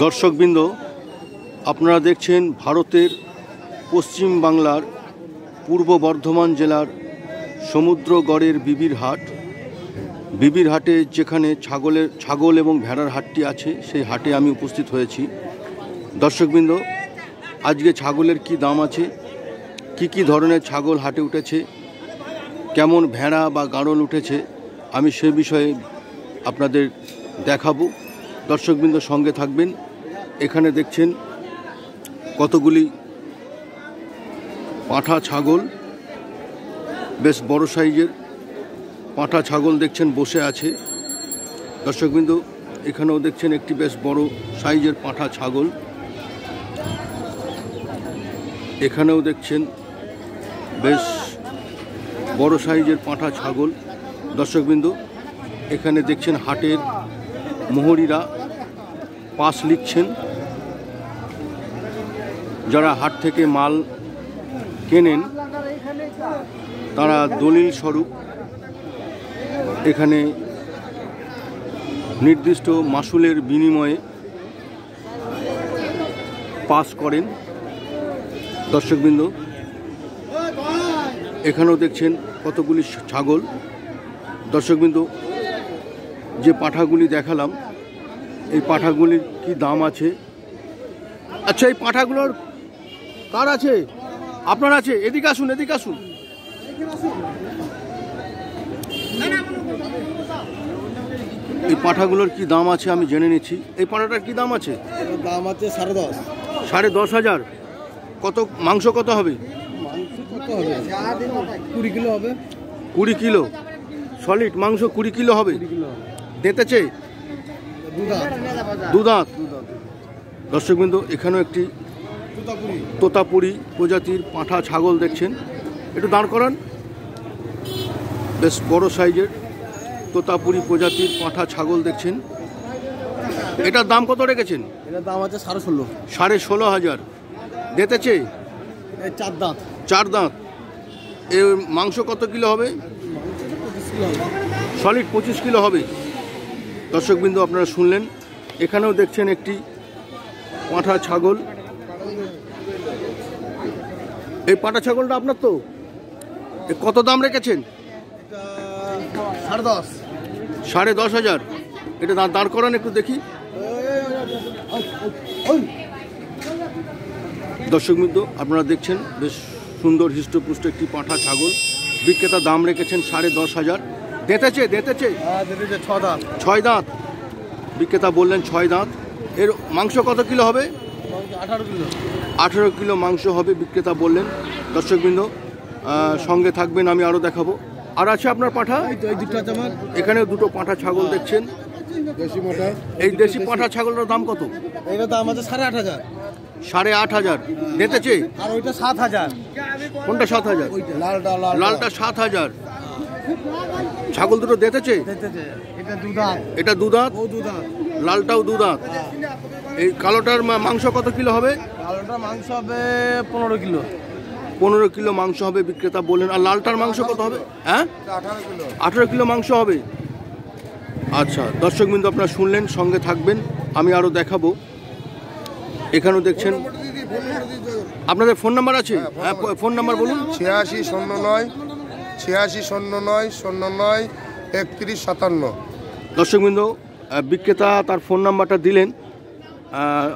দর্শকবৃন্দ, আপনারা দেখছেন ভারতের পশ্চিম বাংলার পূর্ব বর্ধমান জেলার সমুদ্রগড়ের বিবির হাট। বিবির হাটে যেখানে ছাগল এবং ভেড়ার হাটটি আছে, সেই হাটে আমি উপস্থিত হয়েছি। দর্শকবৃন্দ, আজকে ছাগলের কি দাম আছে, কি ধরনের ছাগল হাটে উঠেছে, কেমন ভেড়া বা গাড়ল উঠেছে, আমি সে বিষয়ে আপনাদের দেখাবো। দর্শকবৃন্দ সঙ্গে থাকবেন। এখানে দেখছেন কতগুলি পাঁঠা ছাগল, বেশ বড় সাইজের পাঁঠা ছাগল দেখছেন বসে আছে। দর্শকবৃন্দ, এখানেও দেখছেন একটি বেশ বড় সাইজের পাঁঠা ছাগল। এখানেও দেখছেন বেশ বড় সাইজের পাঁঠা ছাগল। দর্শকবৃন্দ, এখানে দেখছেন হাটের মোহরিরা পাস লিখছেন। যারা হাট থেকে মাল কেনেন তারা দলিল স্বরূপ এখানে নির্দিষ্ট মাসুলের বিনিময়ে পাস করেন। দর্শকবৃন্দ, এখানেও দেখছেন কতগুলি ছাগল। দর্শকবৃন্দ, যে পাঁঠাগুলি দেখালাম, এই পাঁঠাগুলির কি দাম আছে? আচ্ছা, এই পাঁঠাগুলোর কার আছে? আপনার আছে? এদিকে আসুন, এদিকে আসুন। এই পাঁঠাগুলোর কি দাম আছে আমি জেনে নিচ্ছি। এই পাঁঠাটার কি দাম আছে? দাম আছে 10.5। 10,500। কত মাংস কত হবে? 20 কিলো হবে। 20 কিলো সলিড মাংস 20 কিলো হবে। দেতেছে দুদাঁত। দর্শকবৃন্দ, এখানেও একটি তোতাপুরি প্রজাতির পাঁঠা ছাগল দেখছেন। একটু দাঁড় করান। বেশ বড় সাইজের তোতাপুরি প্রজাতির পাঁঠা ছাগল দেখছেন। এটার দাম কত রেখেছেন? এটার দাম আছে 16.5। 16,500। দেতেছে 4 দাঁত। 4 দাঁত। এর মাংস কত কিলো হবে? সলিড 25 কিলো হবে। দর্শকবৃন্দ, আপনারা শুনলেন। এখানেও দেখছেন একটি পাঁঠা ছাগল। এই পাঁঠা ছাগলটা আপনার তো? কত দাম রেখেছেন? 10.5। 10,500। এটা দাঁড় করান একটু দেখি। দর্শকবৃন্দ, আপনারা দেখছেন বেশ সুন্দর হৃষ্টপুষ্ট একটি পাঁঠা ছাগল। বিক্রেতা দাম রেখেছেন 10,500। দেতেছে 6 দাঁত। 6 দাঁত। বিক্রেতা বললেন 6 দাঁত। এর মাংস কত কিলো হবে? 18 কিলো। 18 কিলো মাংস হবে বিক্রেতা বললেন। দর্শকবৃন্দ, সঙ্গে থাকবেন, আমি আরও দেখাবো। আর আছে আপনার পাঁঠা? এখানে দুটো পাঁঠা ছাগল দেখছেন। এই দেশি পাঁঠা ছাগলটার দাম কত? এটার দাম আছে 8,500। 8,500। দেতেছে? আর ওইটা 7,000। কোনটা 7,000? লালটা 7,000। ছাগল দুটো দেতেছে? এটা 2 দাঁত। এটা 2 দাঁত। ও 2 দাঁত। লালটাও 2 দাঁত। এই কালোটার মাংস কত কিলো হবে? কালোটার মাংস হবে 15 কিলো। 15 কিলো মাংস হবে বিক্রেতা বললেন। আর লালটার মাংস কত হবে? হ্যাঁ, 18 কিলো মাংস হবে। আচ্ছা, দর্শকবৃন্দ, আপনারা শুনলেন, সঙ্গে থাকবেন, আমি আরও দেখাবো। এখানেও দেখছেন। আপনাদের ফোন নাম্বার আছে? হ্যাঁ, ফোন নাম্বার বলুন। 860909093157। দর্শকবৃন্দ, বিক্রেতা তার ফোন নাম্বারটা দিলেন,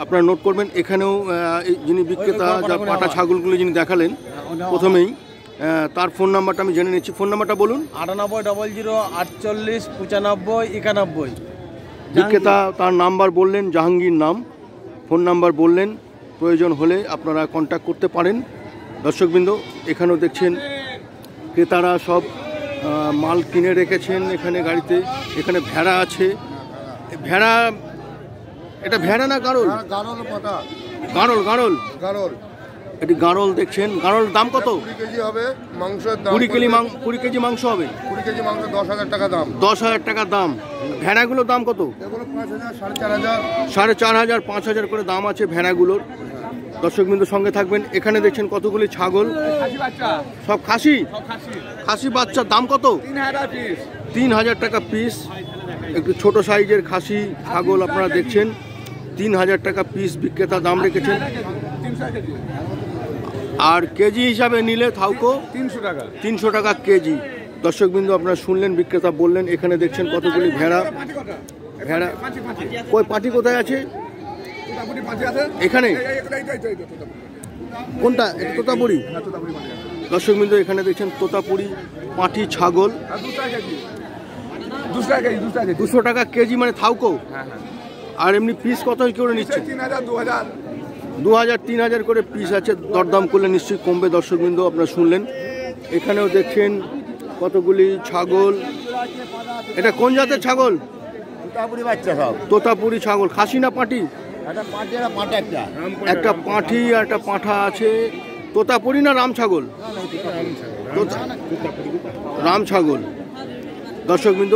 আপনারা নোট করবেন। এখানেও যিনি বিক্রেতা, যা পাঁঠা ছাগলগুলি যিনি দেখালেন প্রথমেই, তার ফোন নাম্বারটা আমি জেনে নিচ্ছি। ফোন নাম্বারটা বলুন। 9800484591। বিক্রেতা তার নাম্বার বললেন, জাহাঙ্গীর নাম। ফোন নাম্বার বললেন, প্রয়োজন হলে আপনারা কন্ট্যাক্ট করতে পারেন। দর্শকবৃন্দ, এখানেও দেখছেন ক্রেতারা সব মাল কিনে রেখেছেন এখানে গাড়িতে। এখানে ভেড়া আছে। ভেড়া, এটা ভেড়া না গাড়ল? গাড়ল। এটি গাড়ল দেখছেন। গাড়ল দাম কত? 20 কেজি হবে মাংস। 20 কেজি মাংস হবে। 20 কেজি মাংস 10,000 টাকা দাম। 10,000 টাকা দাম। ভেড়াগুলোর দাম কত? এগুলো 5,000, 4,500। 4,500, 5,000 করে দাম আছে ভেড়াগুলোর। দর্শকবৃন্দ, সঙ্গে থাকবেন। এখানে দেখছেন কতগুলি ছাগল, সব খাসি। খাসি বাচ্চার দাম কত? 3,000 টাকা পিস। একটু ছোট সাইজের খাসি ছাগল আপনারা দেখছেন, 3000 টাকা পিস বিক্রেতা দাম রেখেছেন। আর কেজি হিসাবে নিলে থাউকো 300 টাকা। 300 টাকা কেজি। দর্শকবিন্দু আপনারা শুনলেন, বিক্রেতা বললেন। এখানে দেখছেন কতগুলি ভেড়া। কই পাটি কোথায় আছে? এখানে কোনটা? এটা তোতাপুরি। দর্শকবিন্দু এখানে দেখছেন তোতাপুরি পাটি ছাগল 200 টাকা কেজি, মানে থাউকো। আর এমনি পিস কত করে নিচ্ছে? 2000 3000 করে পিস আছে। দরদাম করলে নিশ্চয়ই কমবে। দর্শকবিন্দু আপনারা শুনলেন। এখানেও দেখছেন কতগুলি ছাগল। এটা কোন জাতের ছাগল? তোতাপুরি ছাগল। খাসি না পাটি? একটা পাঁঠি আর একটা পাঁঠা আছে। তোতাপুরি না রাম ছাগল? রাম ছাগল। দর্শকবৃন্দ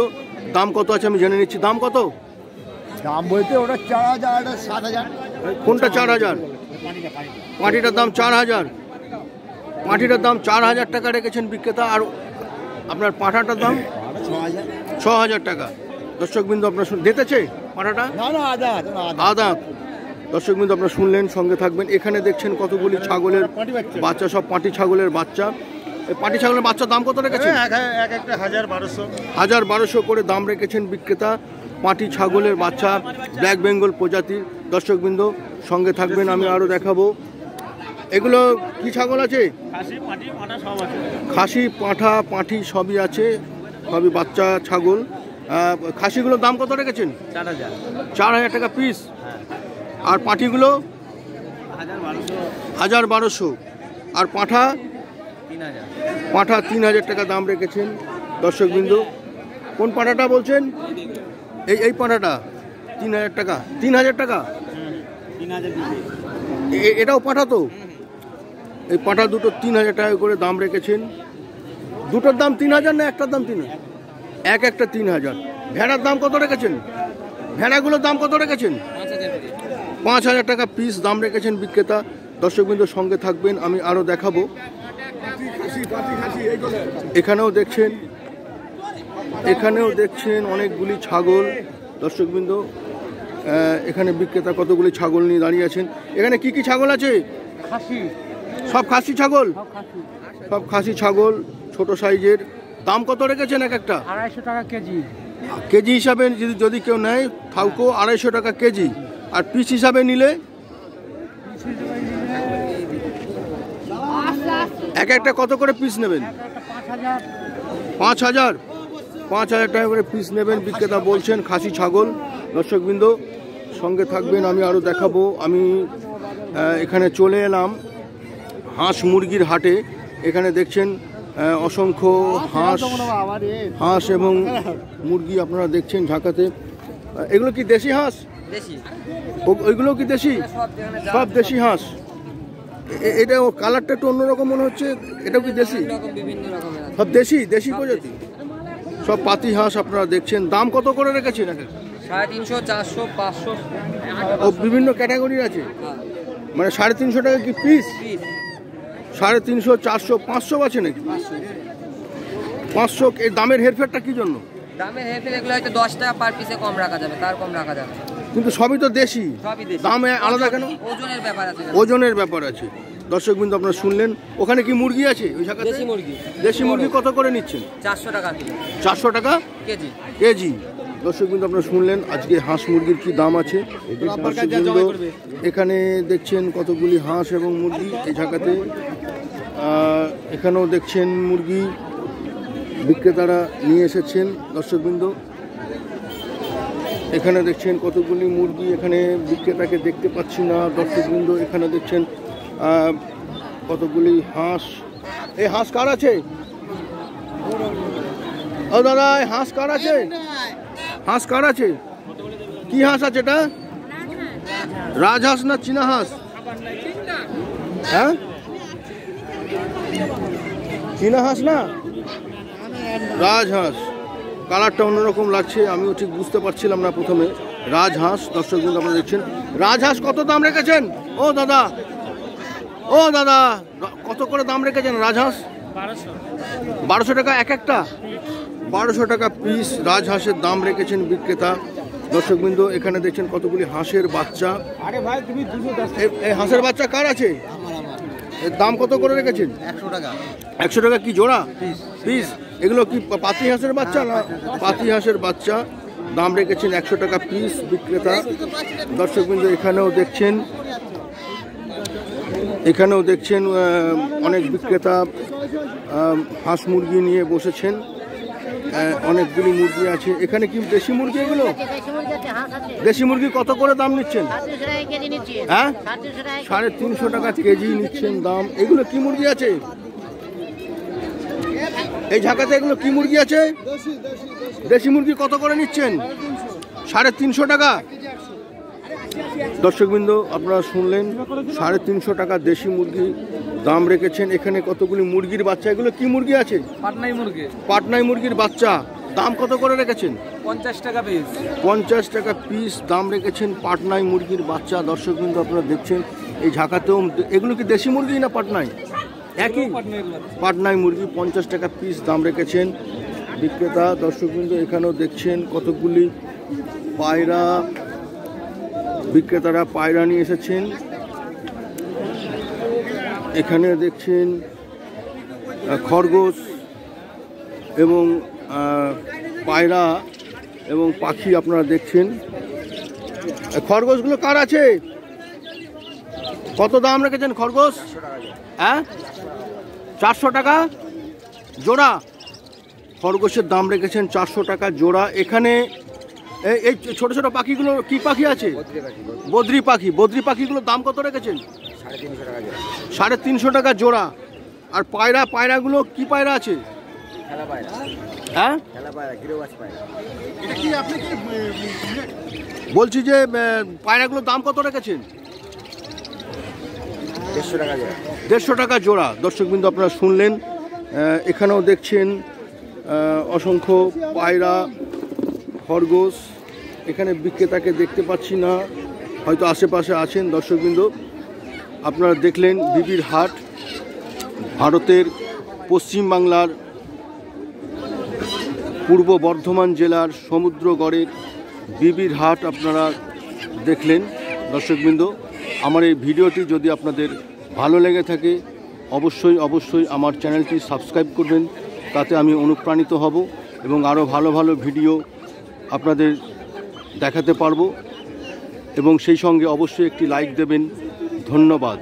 দাম কত আছে আমি জেনে নিচ্ছি। দাম কত? দাম বলতে ওটা 4000, 7000। কোনটা 4000? পাঁঠিটার দাম 4000। পাঁঠিটার দাম 4000 টাকা রেখেছেন বিক্রেতা। আর আপনার পাঁঠাটার দাম 6000 টাকা। দর্শকবৃন্দ আপনার দেখতেছে পাঁঠাটা আদা। দর্শকবৃন্দ আপনারা শুনলেন, সঙ্গে থাকবেন। এখানে দেখছেন কতগুলি ছাগলের বাচ্চা, সব পাঁটি ছাগলের বাচ্চা। এই পাঁটি ছাগলের বাচ্চার দাম কত রেখেছেন? একটা 1200। 1200 করে দাম রেখেছেন বিক্রেতা। পাঁটি ছাগলের বাচ্চা, ব্ল্যাক বেঙ্গল প্রজাতির। দর্শকবৃন্দ সঙ্গে থাকবেন, আমি আরও দেখাবো। এগুলো কি ছাগল আছে? খাসি, পাঁঠা, পাঁঠি সবই আছে, সবই বাচ্চা ছাগল। খাসিগুলোর দাম কত রেখেছেন? 4000 টাকা পিস। আর পাঁঠিগুলো 1200। আর পাঁঠা 3000 টাকা দাম রেখেছেন। দর্শকবৃন্দ কোন পাঁঠাটা বলছেন? এই পাঁঠাটা 3000 টাকা। 3000 টাকা। এটাও পাঁঠা তো? এই পাঁঠা দুটো 3000 টাকা করে দাম রেখেছেন। দুটোর দাম 3000 না একটার দাম 3000? একটা 3000। ভেড়ার দাম কত রেখেছেন? ভেড়াগুলোর দাম কত রেখেছেন? 5000 টাকা পিস দাম রেখেছেন বিক্রেতা। দর্শকবৃন্দ সঙ্গে থাকবেন, আমি আরও দেখাবো। এখানেও দেখছেন অনেকগুলি ছাগল। দর্শকবৃন্দ এখানে বিক্রেতা কতগুলি ছাগল নিয়ে দাঁড়িয়ে আছেন। এখানে কি কি ছাগল আছে? সব খাসি ছাগল। সব খাসি ছাগল ছোট সাইজের। দাম কত রেখেছেন এক একটা? 250 টাকা কেজি। কেজি হিসাবে যদি কেউ নেয় থাউকো 250 টাকা কেজি। আর পিস হিসাবে নিলে এক একটা কত করে পিস নেবেন? 5000 টাকা করে পিস নেবেন বিক্রেতা বলছেন। খাসি ছাগল। দর্শকবৃন্দ সঙ্গে থাকবেন, আমি আরও দেখাবো। আমি এখানে চলে এলাম হাঁস মুরগির হাটে। এখানে দেখছেন অসংখ্য হাঁস এবং মুরগি আপনারা দেখছেন ঝাঁকাতে। এগুলো কি দেশি হাঁস? ওইগুলো কি দেশি? সব দেশি হাঁস। এটা কালারটা একটু অন্যরকম মনে হচ্ছে। এটাও কি দেশি? সব দেশি প্রজাতি, সব পাতি হাঁস আপনারা দেখছেন। দাম কত করে রেখেছেন? 350, 400, 500। ও বিভিন্ন ক্যাটাগরির আছে, মানে 350 টাকা কি পিস? 350, 400, 500 আছে নাকি? 500। এই দামের হেরফেরটা কি জন্য? দামের হেরফের এগুলো হয়তো 10 টাকা পার পিসে কম রাখা যাবে, তার কম রাখা যাবে। কিন্তু সবই তো দেশি, দামে আলাদা কেন? ওজনের ব্যাপার আছে। ওজনের ব্যাপার আছে। দর্শকবৃন্দ আপনারা শুনলেন। ওখানে কি মুরগি আছে ওই জায়গাতে? দেশি মুরগি কত করে নিচ্ছেন? 400 টাকা কিলো। 400 টাকা কেজি। দর্শকবৃন্দ আপনারা শুনলেন আজকে হাঁস মুরগির কি দাম আছে। দর্শকবৃন্দ এখানে দেখছেন কতগুলি হাঁস এবং মুরগি এই জায়গাতে। এখানেও দেখছেন মুরগি বিক্রেতারা নিয়ে এসেছেন। দর্শকবৃন্দ এখানে দেখছেন কতগুলি মুরগি। এখানে বিক্রেতাকে দেখতে পাচ্ছি না। দর্শকবৃন্দ এখানে দেখছেন কতগুলি হাঁস। এই হাঁস কার আছে? ও দাদা, এই হাঁস কার আছে? হাঁস কার আছে? কি হাঁস আছে এটা? রাজহাঁস না চীনা হাঁস? হ্যাঁ, চীনা হাঁস না রাজহাঁস। কালারটা অন্যরকম লাগছে, আমিও ঠিক বুঝতে পারছিলাম না প্রথমে। রাজহাঁস। দর্শকবৃন্দ আপনারা দেখছেন রাজহাঁস কত দাম রেখেছেন? ও দাদা কত করে দাম রেখেছেন রাজহাঁস? 1200 টাকা এক একটা। 1200 টাকা পিস রাজহাঁসের দাম রেখেছেন বিক্রেতা। দর্শকবৃন্দ এখানে দেখছেন কতগুলি হাঁসের বাচ্চা। আরে ভাই তুমি 210 এই হাঁসের বাচ্চা কার আছে? এর দাম কত করে রেখেছেন? 100 টাকা 100 টাকা কি জোড়া? পিস। এগুলো কি পাতি হাঁসের বাচ্চা না? পাতি হাঁসের বাচ্চা, দাম রেখেছেন 100 টাকা পিস বিক্রেতা। দর্শকবৃন্দ এখানেও দেখছেন অনেক বিক্রেতা হাঁস মুরগি নিয়ে বসেছেন। অনেকগুলি মুরগি আছে এখানে। কি দেশি মুরগি এগুলো? দেশি মুরগি কত করে দাম নিচ্ছেন? হ্যাঁ, 350 টাকা কেজি নিচ্ছেন দাম। এগুলো কি মুরগি আছে এই ঝাঁকাতে? এগুলো কি মুরগি আছে? দেশি মুরগি কত করে নিচ্ছেন? 350 টাকা। দর্শকবৃন্দ আপনারা শুনলেন, 350 টাকা দেশি মুরগি দাম রেখেছেন। এখানে কতগুলি মুরগির বাচ্চা। এগুলো কি মুরগি আছে? পাটনাই মুরগি। পাটনাই মুরগির বাচ্চা, দাম কত করে রেখেছেন? 50 টাকা পিস। 50 টাকা পিস দাম রেখেছেন পাটনাই মুরগির বাচ্চা। দর্শকবৃন্দ আপনারা দেখছেন এই ঝাঁকাতেও। এগুলো কি দেশি মুরগি না পাটনাই? একই পাটনাই মুরগি, 50 টাকা পিস দাম রেখেছেন বিক্রেতা। দর্শকবৃন্দ এখানেও দেখছেন কতগুলি পায়রা, বিক্রেতারা পায়রা নিয়ে এসেছেন। এখানে দেখছেন খরগোশ এবং পায়রা এবং পাখি আপনারা দেখছেন। খরগোশগুলো কার আছে? কত দাম রেখেছেন খরগোশ? হ্যাঁ, 400 টাকা জোড়া। খরগোশের দাম রেখেছেন 400 টাকা জোড়া। এখানে এই ছোট ছোট পাখিগুলো কি পাখি আছে? বদ্রি পাখি। বদ্রি পাখিগুলোর দাম কত রেখেছেন? 350 টাকা জোড়া। আর পায়রাগুলো কি পায়রা আছে? হ্যাঁ, বলছি যে পায়রাগুলোর দাম কত রেখেছেন? 150 টাকা জোড়া। দর্শকবৃন্দ আপনারা শুনলেন। এখানেও দেখছেন অসংখ্য পায়রা, খরগোশ। এখানে বিক্রেতাকে দেখতে পাচ্ছি না, হয়তো আশেপাশে আছেন। দর্শকবৃন্দ আপনারা দেখলেন বিবির হাট, ভারতের পশ্চিম বাংলার পূর্ব বর্ধমান জেলার সমুদ্রগড়ের বিবির হাট আপনারা দেখলেন। দর্শকবৃন্দ আমার এই ভিডিওটি যদি আপনাদের ভালো লেগে থাকে অবশ্যই আমার চ্যানেলটি সাবস্ক্রাইব করবেন, তাতে আমি অনুপ্রাণিত হব এবং আরও ভালো ভালো ভিডিও আপনাদের দেখাতে পারবো। এবং সেই সঙ্গে অবশ্যই একটি লাইক দেবেন। ধন্যবাদ।